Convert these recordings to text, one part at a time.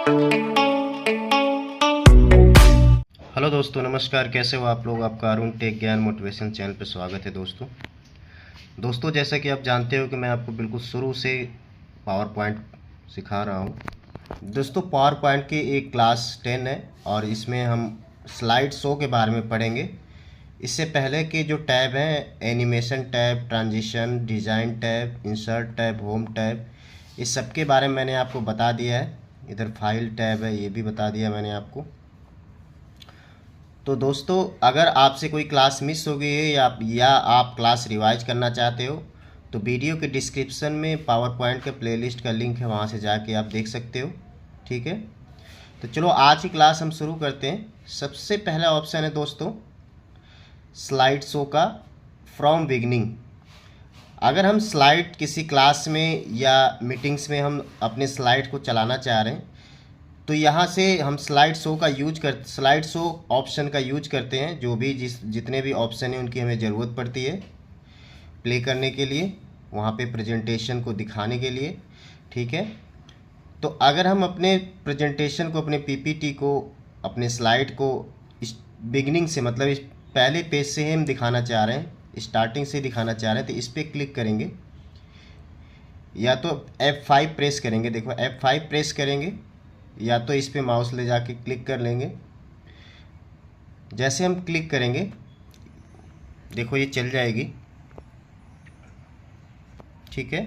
Hello दोस्तों, नमस्कार। कैसे हो आप लोग? आपका अरुण टेक ज्ञान मोटिवेशन चैनल पर स्वागत है। दोस्तों जैसा कि आप जानते हो कि मैं आपको बिल्कुल शुरू से पावर पॉइंट सिखा रहा हूं। दोस्तों पावर पॉइंट की एक क्लास 10 है और इसमें हम स्लाइड शो के बारे में पढ़ेंगे। इससे पहले के जो टैब हैं, animation tab, transition, design tab, insert tab, home tab, इस सब के बारे में मैंने आपको बता दिया है। इधर फाइल टैब है, ये भी बता दिया मैंने आपको। तो दोस्तों अगर आपसे कोई क्लास मिस हो गई है या आप क्लास रिवाइज करना चाहते हो तो वीडियो के डिस्क्रिप्शन में पावर पॉइंट के प्लेलिस्ट का लिंक है, वहाँ से जाके आप देख सकते हो। ठीक है, तो चलो आज की क्लास हम शुरू करते हैं। सबसे पहला ऑप्शन है दोस्तों स्लाइड शो का फ्रॉम बिगनिंग। अगर हम स्लाइड किसी क्लास में या मीटिंग्स में हम अपने स्लाइड को चलाना चाह रहे हैं तो यहाँ से हम स्लाइड शो ऑप्शन का यूज करते हैं। जो भी जितने भी ऑप्शन हैं उनकी हमें ज़रूरत पड़ती है प्ले करने के लिए, वहाँ पे प्रेजेंटेशन को दिखाने के लिए। ठीक है, तो अगर हम अपने प्रेजेंटेशन को, अपने पीपीटी को, अपने स्लाइड को इस बिगनिंग से, मतलब इस पहले पेज से ही हम दिखाना चाह रहे हैं, स्टार्टिंग से दिखाना चाह रहे हैं, तो इस पर क्लिक करेंगे या तो F5 प्रेस करेंगे। देखो F5 प्रेस करेंगे या तो इस पे माउस ले जाके क्लिक कर लेंगे। जैसे हम क्लिक करेंगे देखो ये चल जाएगी। ठीक है,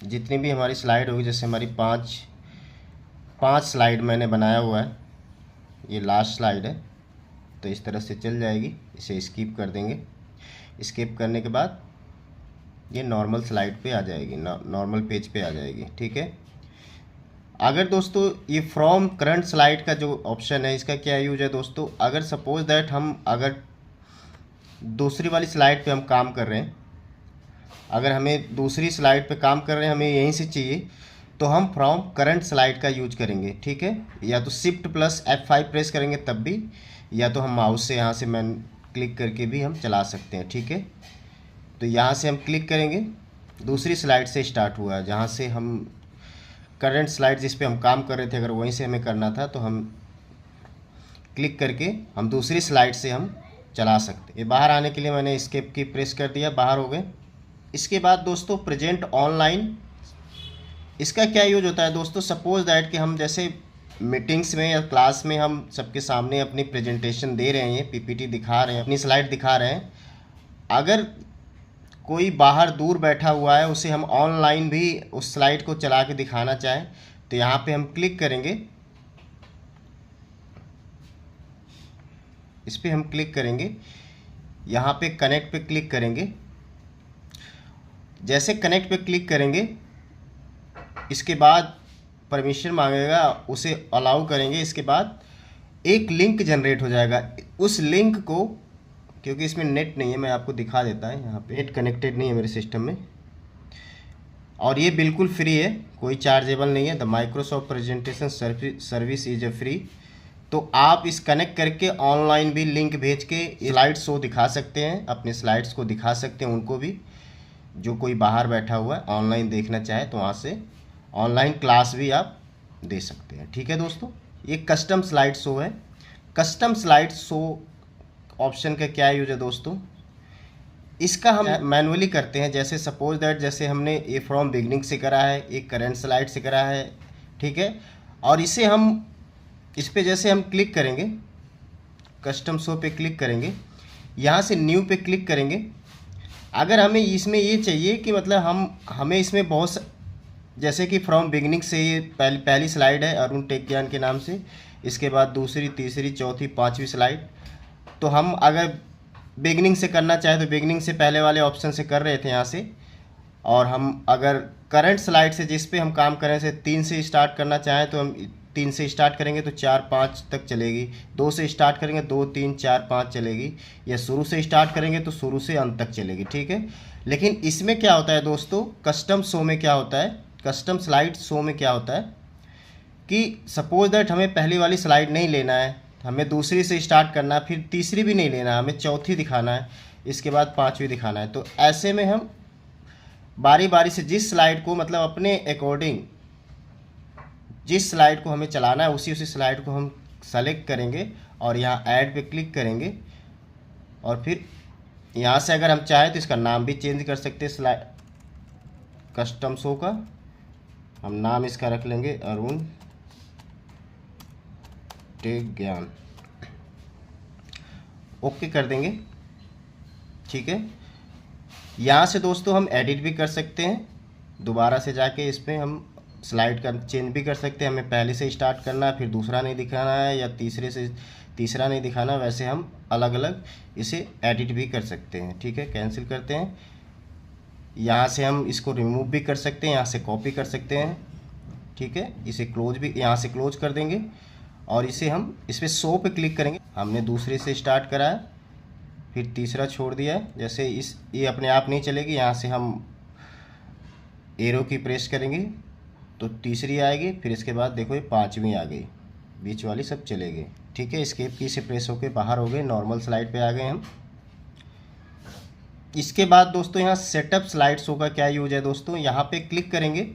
जितनी भी हमारी स्लाइड होगी, जैसे हमारी पाँच स्लाइड मैंने बनाया हुआ है, ये लास्ट स्लाइड है, तो इस तरह से चल जाएगी। इसे स्किप कर देंगे। स्किप करने के बाद ये नॉर्मल स्लाइड पे आ जाएगी, नॉर्मल पेज पे आ जाएगी। ठीक है, अगर दोस्तों ये फ्रॉम करंट स्लाइड का जो ऑप्शन है, इसका क्या यूज है दोस्तों? अगर सपोज दैट हम अगर दूसरी वाली स्लाइड पे हम काम कर रहे हैं, अगर हमें दूसरी स्लाइड पे काम कर रहे हैं, हमें यहीं से चाहिए, तो हम फ्रॉम करंट स्लाइड का यूज करेंगे। ठीक है, या तो शिफ्ट प्लस F5 प्रेस करेंगे तब भी, या तो हम माउस से यहाँ से मैन क्लिक करके भी हम चला सकते हैं। ठीक है, तो यहाँ से हम क्लिक करेंगे, दूसरी स्लाइड से स्टार्ट हुआ है, जहाँ से हम करंट स्लाइड जिस पे हम काम कर रहे थे, अगर वहीं से हमें करना था तो हम क्लिक करके हम दूसरी स्लाइड से हम चला सकते। ये बाहर आने के लिए मैंने एस्केप की प्रेस कर दिया, बाहर हो गए। इसके बाद दोस्तों प्रेजेंट ऑनलाइन, इसका क्या यूज होता है दोस्तों? सपोज दैट कि हम जैसे मीटिंग्स में या क्लास में हम सबके सामने अपनी प्रेजेंटेशन दे रहे हैं, पीपीटी दिखा रहे हैं, अपनी स्लाइड दिखा रहे हैं। अगर कोई बाहर दूर बैठा हुआ है, उसे हम ऑनलाइन भी उस स्लाइड को चला के दिखाना चाहें तो यहाँ पे हम क्लिक करेंगे, इस पर हम क्लिक करेंगे, यहाँ पे कनेक्ट पे क्लिक करेंगे। जैसे कनेक्ट पे क्लिक करेंगे इसके बाद परमिशन मांगेगा, उसे अलाउ करेंगे। इसके बाद एक लिंक जनरेट हो जाएगा। उस लिंक को, क्योंकि इसमें नेट नहीं है, मैं आपको दिखा देता है, यहाँ पे नेट कनेक्टेड नहीं है मेरे सिस्टम में, और ये बिल्कुल फ्री है, कोई चार्जेबल नहीं है। The Microsoft presentation service is a free. तो आप इस कनेक्ट करके ऑनलाइन भी लिंक भेज के स्लाइड शो दिखा सकते हैं, अपने स्लाइड्स को दिखा सकते हैं उनको भी, जो कोई बाहर बैठा हुआ है ऑनलाइन देखना चाहे तो वहाँ से ऑनलाइन क्लास भी आप दे सकते हैं। ठीक है दोस्तों, ये कस्टम स्लाइड शो है। कस्टम स्लाइड शो ऑप्शन का क्या यूज है दोस्तों? इसका हम मैनुअली करते हैं। जैसे सपोज दैट जैसे हमने ये फ्रॉम बिगनिंग से करा है, एक करंट स्लाइड से करा है। ठीक है, और इसे हम इस पे जैसे हम क्लिक करेंगे, कस्टम शो पे क्लिक करेंगे, यहाँ से न्यू पे क्लिक करेंगे। अगर हमें इसमें ये चाहिए कि मतलब हमें इसमें जैसे कि फ्रॉम बिगनिंग से ये पहली स्लाइड है अरुण टेक ज्ञान के नाम से, इसके बाद दूसरी, तीसरी, चौथी, पांचवी स्लाइड, तो हम अगर बिगनिंग से करना चाहे तो बिगनिंग से पहले वाले ऑप्शन से कर रहे थे यहाँ से, और हम अगर करंट स्लाइड से जिस पे हम काम करें से 3 से स्टार्ट करना चाहें तो हम 3 से स्टार्ट करेंगे तो 4, 5 तक चलेगी। 2 से स्टार्ट करेंगे 2, 3, 4, 5 चलेगी, या शुरू से स्टार्ट करेंगे तो शुरू से अंत तक चलेगी। ठीक है, लेकिन इसमें क्या होता है दोस्तों, कस्टम शो में क्या होता है, कस्टम स्लाइड शो में क्या होता है कि सपोज दैट हमें पहली वाली स्लाइड नहीं लेना है, हमें दूसरी से स्टार्ट करना है, फिर तीसरी भी नहीं लेना है, हमें चौथी दिखाना है, इसके बाद पांचवी दिखाना है। तो ऐसे में हम बारी बारी से जिस स्लाइड को मतलब अपने अकॉर्डिंग जिस स्लाइड को हमें चलाना है उसी स्लाइड को हम सेलेक्ट करेंगे और यहाँ ऐड पे क्लिक करेंगे। और फिर यहाँ से अगर हम चाहें तो इसका नाम भी चेंज कर सकते हैं, स्लाइड कस्टम शो का हम नाम इसका रख लेंगे अरुण टेक ज्ञान। ओके कर देंगे, ठीक है। यहाँ से दोस्तों हम एडिट भी कर सकते हैं, दोबारा से जाके इसमें हम स्लाइड का चेंज भी कर सकते हैं। हमें पहले से स्टार्ट करना है, फिर दूसरा नहीं दिखाना है, या तीसरे से तीसरा नहीं दिखाना, वैसे हम अलग अलग इसे एडिट भी कर सकते हैं, ठीक है। कैंसिल करते हैं। यहाँ से हम इसको रिमूव भी कर सकते हैं, यहाँ से कॉपी कर सकते हैं, ठीक है। इसे क्लोज भी यहाँ से क्लोज कर देंगे और इसे हम इस पर शो पे क्लिक करेंगे। हमने दूसरे से स्टार्ट करा है, फिर तीसरा छोड़ दिया है। जैसे ये अपने आप नहीं चलेगी, यहाँ से हम एरो की प्रेस करेंगे तो तीसरी आएगी, फिर इसके बाद देखो ये पांचवी आ गई, बीच वाली सब चले गए, ठीक है। एस्केप की से प्रेस होके बाहर हो गए, नॉर्मल स्लाइड पे आ गए हम। इसके बाद दोस्तों यहाँ सेटअप स्लाइड शो का क्या यूज है दोस्तों, यहाँ पे क्लिक करेंगे।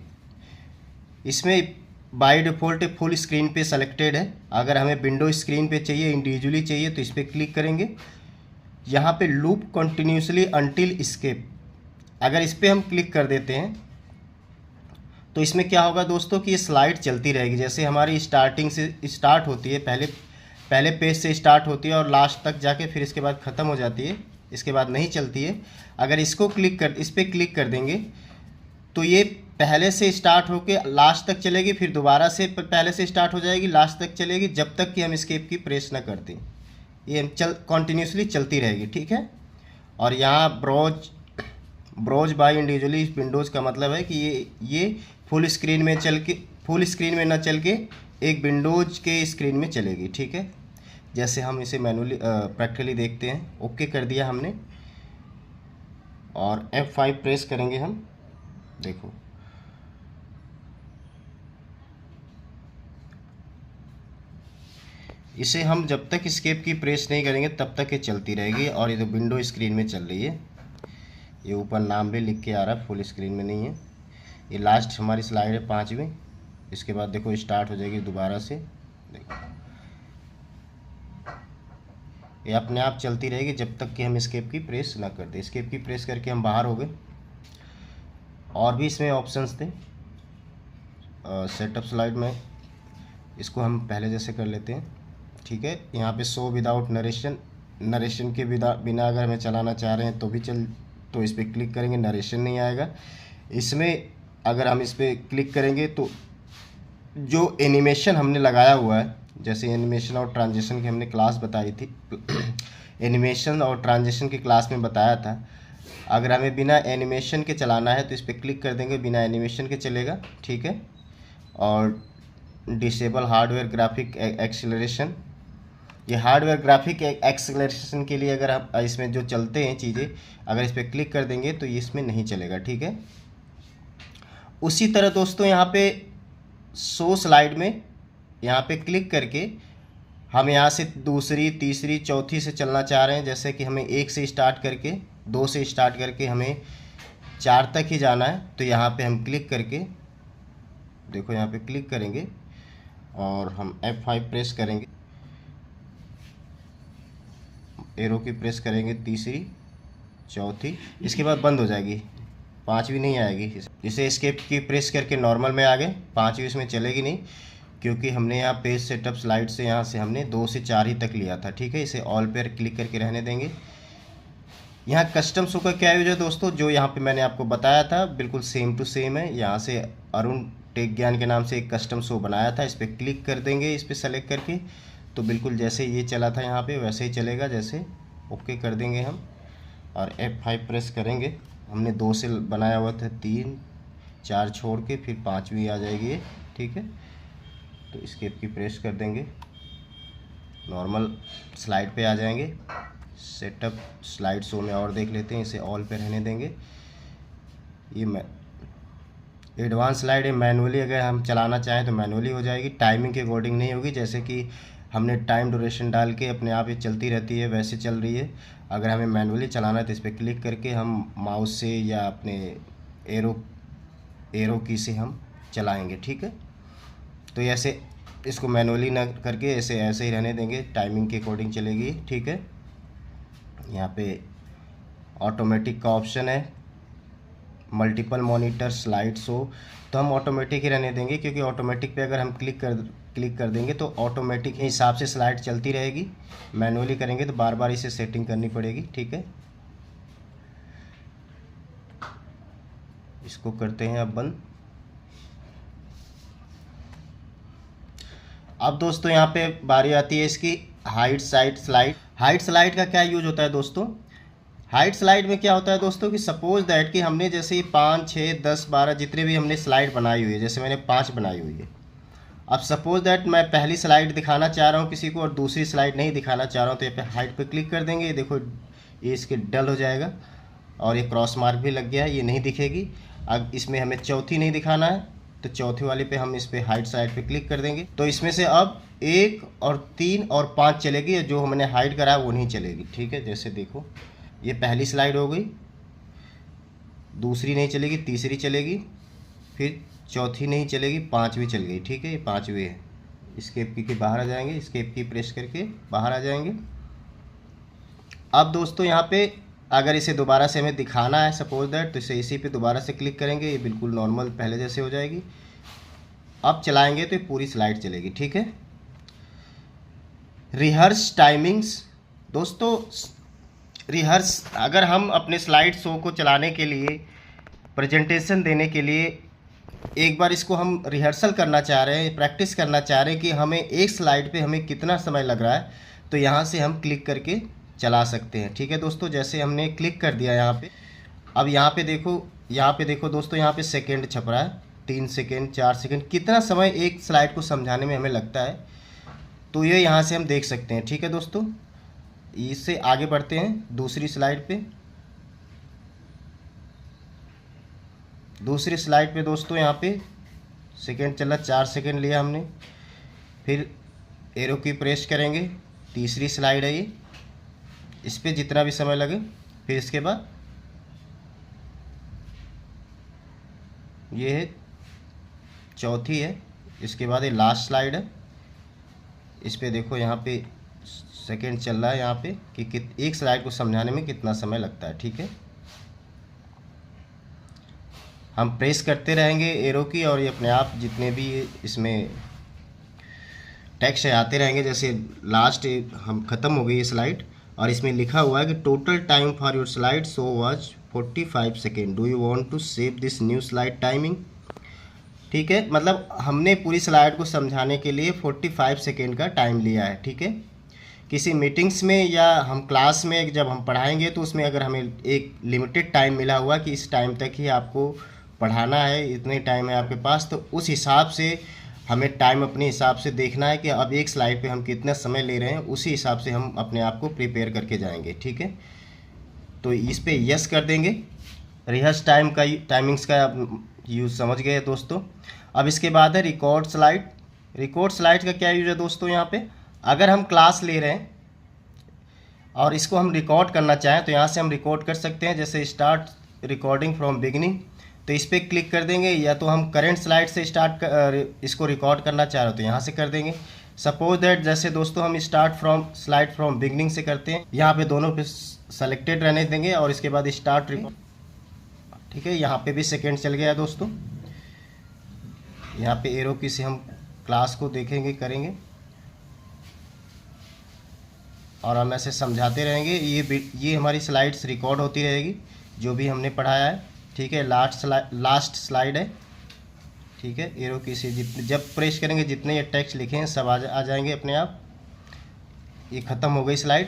इसमें बाय डिफ़ॉल्ट फुल स्क्रीन पे सेलेक्टेड है। अगर हमें विंडो स्क्रीन पे चाहिए, इंडिविजुअली चाहिए, तो इस पर क्लिक करेंगे। यहाँ पे लूप कंटिन्यूसली अंटिल एस्केप, अगर इस पर हम क्लिक कर देते हैं तो इसमें क्या होगा दोस्तों कि ये स्लाइड चलती रहेगी। जैसे हमारी स्टार्टिंग से स्टार्ट होती है, पहले पेज से स्टार्ट होती है और लास्ट तक जाके फिर इसके बाद ख़त्म हो जाती है, इसके बाद नहीं चलती है। अगर इस पर क्लिक कर देंगे तो ये पहले से स्टार्ट होके लास्ट तक चलेगी, फिर दोबारा से पहले से स्टार्ट हो जाएगी, लास्ट तक चलेगी, जब तक कि हम एस्केप की प्रेस ना करते। ये कंटिन्यूसली चलती रहेगी, ठीक है। और यहाँ ब्राउज बाय इंडिविजुअली विंडोज़ का मतलब है कि ये फुल स्क्रीन में ना चल के एक विंडोज़ के स्क्रीन में चलेगी, ठीक है। जैसे हम इसे मैनुअली प्रैक्टिकली देखते हैं। ओके कर दिया हमने और F5 प्रेस करेंगे हम, देखो इसे हम जब तक एस्केप की प्रेस नहीं करेंगे तब तक ये चलती रहेगी। और ये तो विंडो स्क्रीन में चल रही है, ये ऊपर नाम भी लिख के आ रहा है, फुल स्क्रीन में नहीं है। ये लास्ट हमारी स्लाइड है पांचवी। इसके बाद देखो स्टार्ट हो जाएगी दोबारा से, देखो ये अपने आप चलती रहेगी जब तक कि हम एस्केप की प्रेस ना कर दें। एस्केप की प्रेस करके हम बाहर हो गए। और भी इसमें ऑप्शंस थे सेटअप स्लाइड में, इसको हम पहले जैसे कर लेते हैं, ठीक है। यहाँ पे शो विदाउट नरेशन के बिना अगर हमें चलाना चाह रहे हैं तो भी तो इस पर क्लिक करेंगे, नरेशन नहीं आएगा। इसमें अगर हम इस पर क्लिक करेंगे तो जो एनिमेशन हमने लगाया हुआ है, जैसे एनिमेशन और ट्रांजिशन की हमने क्लास बताई थी एनिमेशन और ट्रांजिशन की क्लास में बताया था, अगर हमें बिना एनिमेशन के चलाना है तो इस पर क्लिक कर देंगे, बिना एनिमेशन के चलेगा, ठीक है। और डिसेबल हार्डवेयर ग्राफिक एक्सेलरेशन, ये हार्डवेयर ग्राफिक एक्सेलरेशन के लिए अगर हम इसमें जो चलते हैं चीज़ें, अगर इस पर क्लिक कर देंगे तो ये इसमें नहीं चलेगा, ठीक है। उसी तरह दोस्तों यहाँ पे शो स्लाइड में यहाँ पे क्लिक करके हम यहाँ से दूसरी, तीसरी, चौथी से चलना चाह रहे हैं। जैसे कि हमें 1 से स्टार्ट करके, 2 से स्टार्ट करके हमें 4 तक ही जाना है, तो यहाँ पे हम क्लिक करके देखो, यहाँ पे क्लिक करेंगे और हम F5 प्रेस करेंगे, एरो की प्रेस करेंगे, तीसरी, चौथी, इसके बाद बंद हो जाएगी, पांचवी नहीं आएगी। इसे एस्केप की प्रेस करके नॉर्मल में आ गए, पांचवी इसमें चलेगी नहीं, क्योंकि हमने यहाँ पेज सेटअप स्लाइड से यहाँ से हमने 2 से 4 ही तक लिया था, ठीक है। इसे ऑल पर क्लिक करके रहने देंगे। यहाँ कस्टम शो का क्या यूज है दोस्तों, जो यहाँ पे मैंने आपको बताया था बिल्कुल सेम टू सेम है। यहाँ से अरुण टेक ज्ञान के नाम से एक कस्टम शो बनाया था, इस पर क्लिक कर देंगे, इस पर सेलेक्ट करके, तो बिल्कुल जैसे ये चला था यहाँ पे वैसे ही चलेगा, जैसे ओके कर देंगे हम और F5 प्रेस करेंगे। हमने 2 से बनाया हुआ था, 3, 4 छोड़ के फिर पांचवी आ जाएगी ये, ठीक है। तो एस्केप की प्रेस कर देंगे, नॉर्मल स्लाइड पे आ जाएंगे। सेटअप स्लाइड शो में और देख लेते हैं, इसे ऑल पे रहने देंगे। ये एडवांस स्लाइड है, मैनुअली अगर हम चलाना चाहें तो मैनुअली हो जाएगी, टाइमिंग के अकॉर्डिंग नहीं होगी। जैसे कि हमने टाइम ड्यूरेशन डाल के अपने आप ये चलती रहती है, वैसे चल रही है। अगर हमें मैनुअली चलाना है तो इस पर क्लिक करके हम माउस से या अपने एरो की से हम चलाएंगे, ठीक है। तो ऐसे इसको मैनुअली ना करके ऐसे ही रहने देंगे, टाइमिंग के अकॉर्डिंग चलेगी। ठीक है, यहाँ पे ऑटोमेटिक का ऑप्शन है, मल्टीपल मॉनिटर स्लाइड शो, तो हम ऑटोमेटिक ही रहने देंगे, क्योंकि ऑटोमेटिक पे अगर हम क्लिक कर देंगे तो ऑटोमेटिक के हिसाब से स्लाइड चलती रहेगी। मैनुअली करेंगे तो बार बार इसे सेटिंग करनी पड़ेगी। ठीक है, इसको करते हैं अब बंद। अब दोस्तों यहाँ पे बारी आती है इसकी हाइट स्लाइड। हाइट स्लाइड का क्या यूज होता है दोस्तों? हाइट स्लाइड में क्या होता है दोस्तों कि सपोज दैट कि हमने जैसे 5, 6, 10, 12 जितने भी हमने स्लाइड बनाई हुई है, जैसे मैंने 5 बनाई हुई है। अब सपोज दैट मैं पहली स्लाइड दिखाना चाह रहा हूँ किसी को और दूसरी स्लाइड नहीं दिखाना चाह रहा हूँ, तो यहाँ पे हाइट पे क्लिक कर देंगे। देखो ये इसके डल हो जाएगा और ये क्रॉस मार्क भी लग गया है, ये नहीं दिखेगी। अब इसमें हमें चौथी नहीं दिखाना है, तो चौथे वाले पे हम इस पे हाइट साइड पे क्लिक कर देंगे। तो इसमें से अब 1 और 3 और 5 चलेगी, जो हमने हाइड करा है वो नहीं चलेगी। ठीक है, जैसे देखो ये पहली स्लाइड हो गई, दूसरी नहीं चलेगी, तीसरी चलेगी, फिर चौथी नहीं चलेगी, 5वीं चल गई। ठीक है, ये 5वीं है। एस्केप की बाहर आ जाएंगे, एस्केप की प्रेस करके बाहर आ जाएंगे। अब दोस्तों यहाँ पे अगर इसे दोबारा से हमें दिखाना है सपोज दैट, तो इसे इसी पे दोबारा से क्लिक करेंगे, ये बिल्कुल नॉर्मल पहले जैसे हो जाएगी। अब चलाएंगे तो ये पूरी स्लाइड चलेगी। ठीक है, रिहर्स टाइमिंग्स दोस्तों, रिहर्स अगर हम अपने स्लाइड शो को चलाने के लिए, प्रेजेंटेशन देने के लिए एक बार इसको हम रिहर्सल करना चाह रहे हैं, प्रैक्टिस करना चाह रहे हैं कि हमें एक स्लाइड पे हमें कितना समय लग रहा है, तो यहाँ से हम क्लिक करके चला सकते हैं। ठीक है दोस्तों, जैसे हमने क्लिक कर दिया यहाँ पे, अब यहाँ पे देखो दोस्तों, यहाँ पे सेकेंड छप रहा है, 3 सेकेंड 4 सेकेंड, कितना समय एक स्लाइड को समझाने में हमें लगता है, तो ये यहाँ से हम देख सकते हैं। ठीक है दोस्तों, इससे आगे बढ़ते हैं दूसरी स्लाइड पे। दूसरी स्लाइड पे दोस्तों यहाँ पे सेकेंड चला, 4 सेकेंड लिया हमने, फिर एरो की प्रेस करेंगे, तीसरी स्लाइड है ये, इस पर जितना भी समय लगे। फिर इसके बाद ये है चौथी है, इसके बाद ये लास्ट स्लाइड है, इस पे देखो यहाँ पे सेकेंड चल रहा है यहाँ पे कि एक स्लाइड को समझाने में कितना समय लगता है। ठीक है, हम प्रेस करते रहेंगे एरो की और ये अपने आप जितने भी इसमें टेक्स्ट आते रहेंगे। जैसे लास्ट हम ख़त्म हो गई ये स्लाइड और इसमें लिखा हुआ है कि total time for your slide show was 45 second, do you want to save this new slide timing. ठीक है, मतलब हमने पूरी स्लाइड को समझाने के लिए 45 सेकेंड का टाइम लिया है। ठीक है, किसी मीटिंग्स में या हम क्लास में जब हम पढ़ाएंगे तो उसमें अगर हमें एक लिमिटेड टाइम मिला हुआ कि इस टाइम तक ही आपको पढ़ाना है, इतने टाइम है आपके पास, तो उस हिसाब से हमें टाइम अपने हिसाब से देखना है कि अब एक स्लाइड पे हम कितना समय ले रहे हैं, उसी हिसाब से हम अपने आप को प्रिपेयर करके जाएंगे। ठीक है, तो इस पे यस कर देंगे। रिहर्स टाइमिंग्स का यूज़ समझ गए दोस्तों। अब इसके बाद है रिकॉर्ड स्लाइड। रिकॉर्ड स्लाइड का क्या यूज़ है दोस्तों? यहाँ पे अगर हम क्लास ले रहे हैं और इसको हम रिकॉर्ड करना चाहें तो यहाँ से हम रिकॉर्ड कर सकते हैं। जैसे स्टार्ट रिकॉर्डिंग फ्रॉम बिगिनिंग, तो इस पर क्लिक कर देंगे, या तो हम करेंट स्लाइड से इसको रिकॉर्ड करना चाह रहे हो तो यहाँ से कर देंगे। सपोज दैट जैसे दोस्तों हम स्लाइड फ्रॉम बिगिनिंग से करते हैं, यहाँ पे दोनों पे सेलेक्टेड रहने देंगे और इसके बाद स्टार्ट रिकॉर्ड। ठीक है, यहाँ पे भी सेकेंड चल गया दोस्तों। यहाँ पे एरो की से हम क्लास को देखेंगे, करेंगे और हम ऐसे समझाते रहेंगे। ये हमारी स्लाइड्स रिकॉर्ड होती रहेगी जो भी हमने पढ़ाया है। ठीक है, लास्ट स्लाइड है। ठीक है, एरो की से जब प्रेस करेंगे जितने ये टेक्स्ट लिखे हैं सब आ जाएंगे अपने आप। ये ख़त्म हो गई स्लाइड।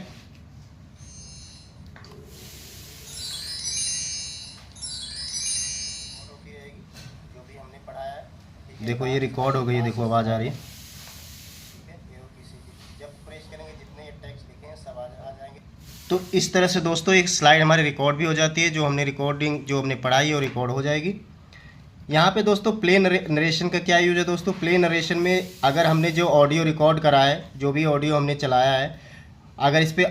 जो भी हमने पढ़ाया है देखो ये रिकॉर्ड हो गई है, देखो आवाज़ आ रही है। तो इस तरह से दोस्तों एक स्लाइड हमारी रिकॉर्ड भी हो जाती है, जो हमने पढ़ाई और रिकॉर्ड हो जाएगी। यहाँ पे दोस्तों प्ले नरेशन का क्या यूज है दोस्तों? प्ले नरेशन में अगर हमने जो ऑडियो रिकॉर्ड करा है, जो भी ऑडियो हमने चलाया है, अगर इस पर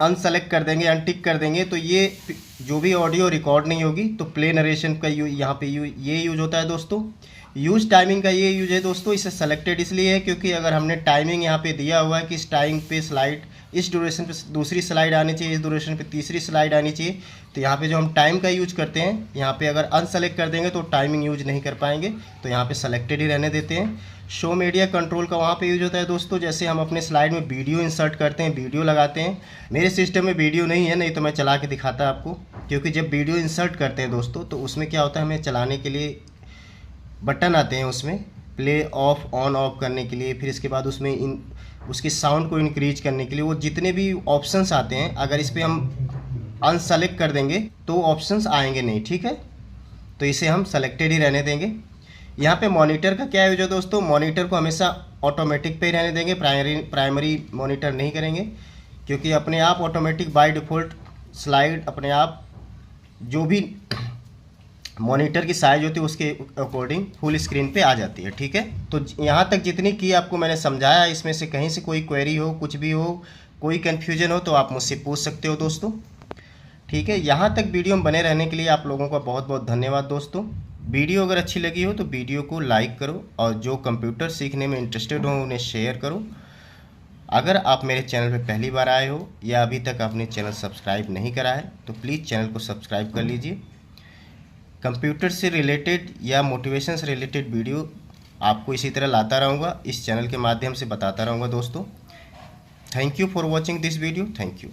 अनसेलेक्ट कर देंगे, अनटिक कर देंगे, तो ये जो भी ऑडियो रिकॉर्ड नहीं होगी। तो प्ले नरेशन का यहाँ पे ये यूज होता है दोस्तों। यूज टाइमिंग का ये यूज है दोस्तों, इसे सेलेक्टेड इसलिए है क्योंकि अगर हमने टाइमिंग यहाँ पे दिया हुआ है कि इस टाइम पे स्लाइड, इस ड्यूरेशन पे दूसरी स्लाइड आनी चाहिए, इस ड्यूरेशन पे तीसरी स्लाइड आनी चाहिए, तो यहाँ पे जो हम टाइम का यूज करते हैं यहाँ पे अगर अनसेलेक्ट कर देंगे तो टाइमिंग यूज नहीं कर पाएंगे, तो यहाँ पे सेलेक्टेड ही रहने देते हैं। शो मीडिया कंट्रोल का वहाँ पे यूज होता है दोस्तों, जैसे हम अपने स्लाइड में वीडियो इंसर्ट करते हैं, वीडियो लगाते हैं। मेरे सिस्टम में वीडियो नहीं है, नहीं तो मैं चला के दिखाता आपको, क्योंकि जब वीडियो इंसर्ट करते हैं दोस्तों तो उसमें क्या होता है, हमें चलाने के लिए बटन आते हैं, उसमें प्ले ऑफ ऑन ऑफ करने के लिए, फिर इसके बाद उसमें उसकी साउंड को इंक्रीज करने के लिए, वो जितने भी ऑप्शंस आते हैं अगर इस पर हम अनसेलेक्ट कर देंगे तो ऑप्शंस आएंगे नहीं, ठीक है। तो इसे हम सेलेक्टेड ही रहने देंगे। यहाँ पे मॉनिटर का क्या यूज है दोस्तों, मॉनिटर को हमेशा ऑटोमेटिक पे ही रहने देंगे, प्राइमरी मॉनिटर नहीं करेंगे, क्योंकि अपने आप ऑटोमेटिक बाय डिफ़ॉल्ट स्लाइड अपने आप जो भी मॉनिटर की साइज होती है उसके अकॉर्डिंग फुल स्क्रीन पे आ जाती है, ठीक है। तो यहाँ तक जितनी की आपको मैंने समझाया, इसमें से कहीं से कोई क्वेरी हो, कुछ भी हो, कोई कन्फ्यूजन हो तो आप मुझसे पूछ सकते हो दोस्तों, ठीक है। यहाँ तक वीडियो में बने रहने के लिए आप लोगों का बहुत बहुत धन्यवाद दोस्तों। वीडियो अगर अच्छी लगी हो तो वीडियो को लाइक करो, और जो कंप्यूटर सीखने में इंटरेस्टेड हो उन्हें शेयर करो। अगर आप मेरे चैनल पर पहली बार आए हो या अभी तक आपने चैनल सब्सक्राइब नहीं करा है तो प्लीज़ चैनल को सब्सक्राइब कर लीजिए। कंप्यूटर से रिलेटेड या मोटिवेशन से रिलेटेड वीडियो आपको इसी तरह लाता रहूँगा, इस चैनल के माध्यम से बताता रहूँगा दोस्तों। Thank you for watching this video, thank you.